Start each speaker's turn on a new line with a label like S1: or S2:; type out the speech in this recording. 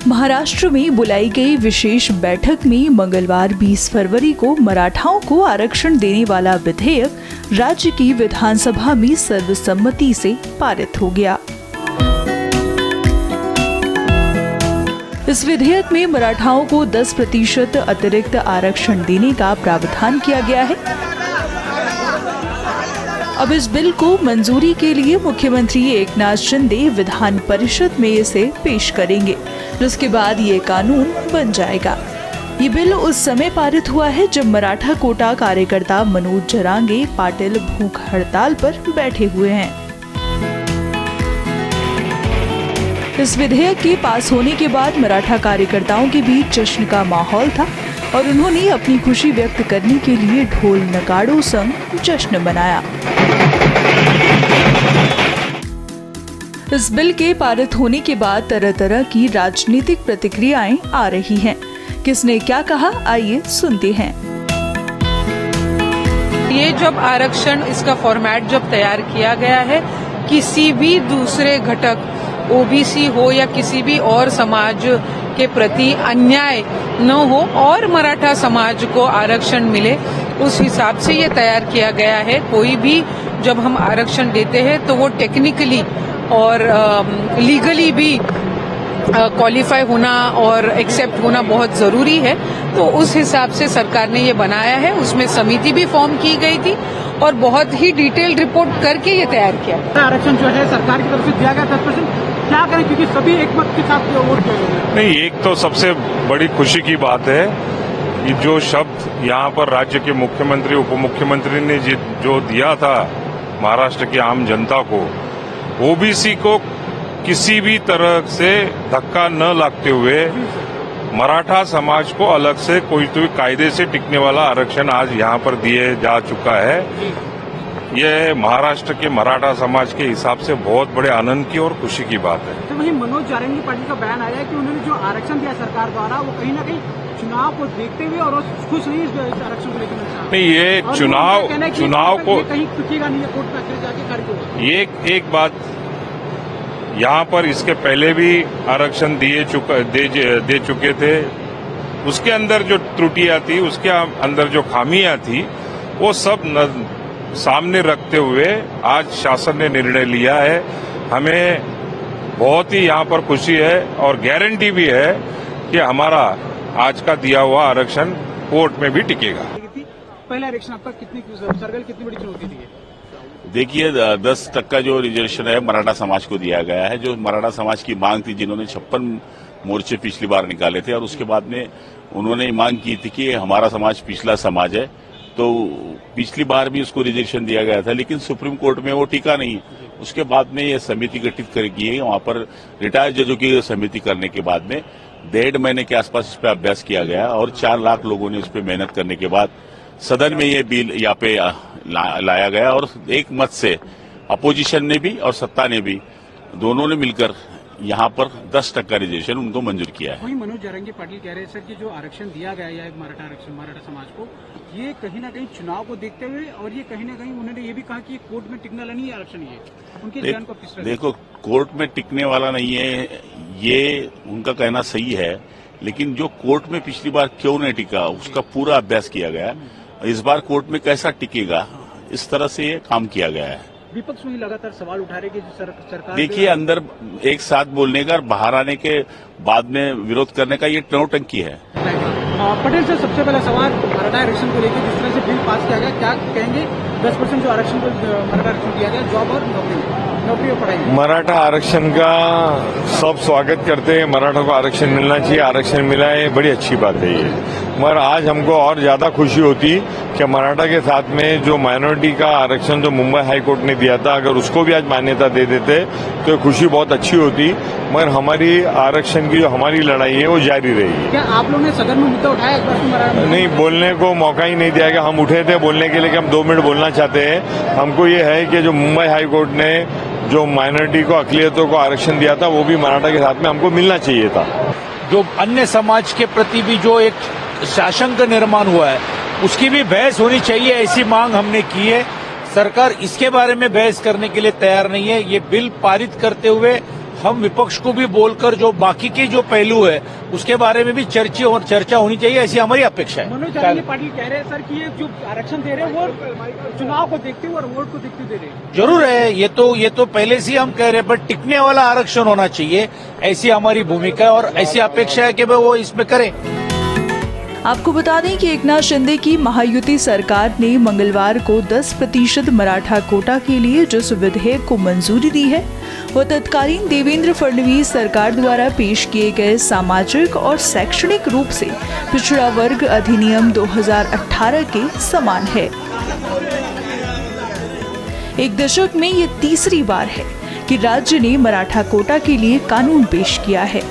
S1: महाराष्ट्र में बुलाई गई विशेष बैठक में मंगलवार 20 फरवरी को मराठाओं को आरक्षण देने वाला विधेयक राज्य की विधानसभा में सर्वसम्मति से पारित हो गया। इस विधेयक में मराठाओं को 10% अतिरिक्त आरक्षण देने का प्रावधान किया गया है। अब इस बिल को मंजूरी के लिए मुख्यमंत्री एकनाथ शिंदे विधान परिषद में इसे पेश करेंगे, जिसके बाद ये कानून बन जाएगा। ये बिल उस समय पारित हुआ है जब मराठा कोटा कार्यकर्ता मनोज जरांगे पाटिल भूख हड़ताल पर बैठे हुए हैं। इस विधेयक के पास होने के बाद मराठा कार्यकर्ताओं के बीच जश्न का माहौल था और उन्होंने अपनी खुशी व्यक्त करने के लिए ढोल नगाड़ों संग जश्न मनाया। इस बिल के पारित होने के बाद तरह तरह की राजनीतिक प्रतिक्रियाएं आ रही हैं। किसने क्या कहा, आइए सुनते हैं।
S2: ये जब आरक्षण इसका फॉर्मेट जब तैयार किया गया है, किसी भी दूसरे घटक ओबीसी हो या किसी भी और समाज के प्रति अन्याय न हो और मराठा समाज को आरक्षण मिले, उस हिसाब से ये तैयार किया गया है। कोई भी जब हम आरक्षण देते हैं तो वो टेक्निकली और लीगली भी क्वालिफाई होना और एक्सेप्ट होना बहुत जरूरी है। तो उस हिसाब से सरकार ने ये बनाया है। उसमें समिति भी फॉर्म की गई थी और बहुत ही डिटेल्ड रिपोर्ट करके ये तैयार किया।
S3: आरक्षण जो है सरकार की तरफ से दिया गया 10%, क्या करें क्योंकि सभी एक मत के साथ वोट किए।
S4: नहीं, एक तो सबसे बड़ी खुशी की बात है कि जो शब्द यहाँ पर राज्य के मुख्यमंत्री उप मुख्यमंत्री ने जो दिया था महाराष्ट्र की आम जनता को, ओबीसी को किसी भी तरह से धक्का न लगते हुए मराठा समाज को अलग से कोई तो कायदे से टिकने वाला आरक्षण आज यहाँ पर दिए जा चुका है। यह महाराष्ट्र के मराठा समाज के हिसाब से बहुत बड़े आनंद की और खुशी की बात है।
S3: तो वही मनोज जारंगी पाटिल का बयान आया है कि उन्होंने जो आरक्षण दिया सरकार द्वारा वो कहीं न कहीं चुनाव को देखते हुए और खुश नहीं इस आरक्षण को लेकर।
S4: नहीं, ये चुनाव को
S3: कहीं रुकेगा नहीं, कोर्ट में जाके खारिज होगा।
S4: ये एक बात, यहाँ पर इसके पहले भी आरक्षण दे चुके थे। उसके अंदर जो त्रुटियां थी, उसके अंदर जो खामियां थी, वो सब सामने रखते हुए आज शासन ने निर्णय लिया है। हमें बहुत ही यहाँ पर खुशी है और गारंटी भी है कि हमारा आज का दिया हुआ आरक्षण कोर्ट में भी टिकेगा।
S3: पहला आरक्षण आपका कितनी बड़ी चुनौती थी?
S5: देखिए, 10% जो रिजर्वेशन है मराठा समाज को दिया गया है, जो मराठा समाज की मांग थी, जिन्होंने 56 मोर्चे पिछली बार निकाले थे और उसके बाद में उन्होंने मांग की थी कि हमारा समाज पिछला समाज है, तो पिछली बार भी उसको रिजर्वेशन दिया गया था, लेकिन सुप्रीम कोर्ट में वो टिका नहीं। उसके बाद में ये समिति गठित की है, वहां पर रिटायर्ड जजों की समिति करने के बाद में 1.5 महीने के आसपास इस पर अभ्यास किया गया और 4 लाख लोगों ने इस पर मेहनत करने के बाद सदन में ये बिल यहाँ पे लाया गया और एक मत से अपोजिशन ने भी और सत्ता ने भी, दोनों ने मिलकर यहाँ पर 10% रिजर्वेशन उनको मंजूर किया है।
S3: वही मनोज जारंगी पाटिल कह रहे हैं सर कि जो आरक्षण दिया गया है मराठा समाज को, ये कहीं ना कहीं चुनाव को देखते हुए और ये कहीं ना कहीं उन्होंने ये भी कहा कि कोर्ट में टिकने वाला नहीं है आरक्षण। ये उनके बयान को
S5: देखो, कोर्ट में टिकने वाला नहीं है, ये उनका कहना सही है, लेकिन जो कोर्ट में पिछली बार क्यों नहीं टिका उसका पूरा अभ्यास किया गया। इस बार कोर्ट में कैसा टिकेगा, इस तरह से ये काम किया गया है।
S3: विपक्ष में लगातार सवाल उठा रहे कि सरकार,
S5: देखिए, अंदर एक साथ बोलने का और बाहर आने के बाद में विरोध करने का ये नौटंकी है।
S3: पटेल सर, सबसे पहला सवाल मराठा आरक्षण को लेकर जिस तरह से बिल पास किया गया, क्या कहेंगे? 10% जो आरक्षण को मराठा आरक्षण दिया गया, जॉब और नौकरी और पढ़ाई।
S4: मराठा आरक्षण का सब स्वागत करते हैं। मराठा को आरक्षण मिलना चाहिए, आरक्षण मिला है, बड़ी अच्छी बात है ये। मगर आज हमको और ज्यादा खुशी होती कि मराठा के साथ में जो माइनॉरिटी का आरक्षण जो मुंबई हाई कोर्ट ने दिया था, अगर उसको भी आज मान्यता दे देते तो खुशी बहुत अच्छी होती। मगर हमारी आरक्षण की जो हमारी लड़ाई है वो जारी रहेगी।
S3: क्या आप लोगों ने सदन में मुद्दा उठाया एक बार?
S4: नहीं, बोलने को मौका ही नहीं दिया गया। हम उठे थे बोलने के लिए कि हम 2 मिनट बोलना चाहते हैं। हमको ये है कि जो मुंबई हाई कोर्ट ने जो माइनॉरिटी को, अकलियतों को आरक्षण दिया था, वो भी मराठा के साथ में हमको मिलना चाहिए था।
S6: जो अन्य समाज के प्रति भी जो एक शासन का निर्माण हुआ है, उसकी भी बहस होनी चाहिए, ऐसी मांग हमने की है। सरकार इसके बारे में बहस करने के लिए तैयार नहीं है। ये बिल पारित करते हुए हम विपक्ष को भी बोलकर जो बाकी के जो पहलू है उसके बारे में भी चर्चा होनी चाहिए, ऐसी हमारी अपेक्षा है।
S3: मनोज आर्य पाटिल कह रहे हैं सर कि ये जो आरक्षण दे रहे हैं वो चुनाव को देखते हुए और वोट को देखते दे रहे हैं।
S6: जरूर है, ये तो पहले से ही हम कह रहे हैं, पर टिकने वाला आरक्षण होना चाहिए, ऐसी हमारी भूमिका है और ऐसी अपेक्षा है कि वो इसमें करें।
S1: आपको बता दें कि एकनाथ शिंदे की महायुति सरकार ने मंगलवार को 10% मराठा कोटा के लिए जिस विधेयक को मंजूरी दी है वह तत्कालीन देवेंद्र फडणवीस सरकार द्वारा पेश किए गए सामाजिक और शैक्षणिक रूप से पिछड़ा वर्ग अधिनियम 2018 के समान है। एक दशक में ये तीसरी बार है कि राज्य ने मराठा कोटा के लिए कानून पेश किया है।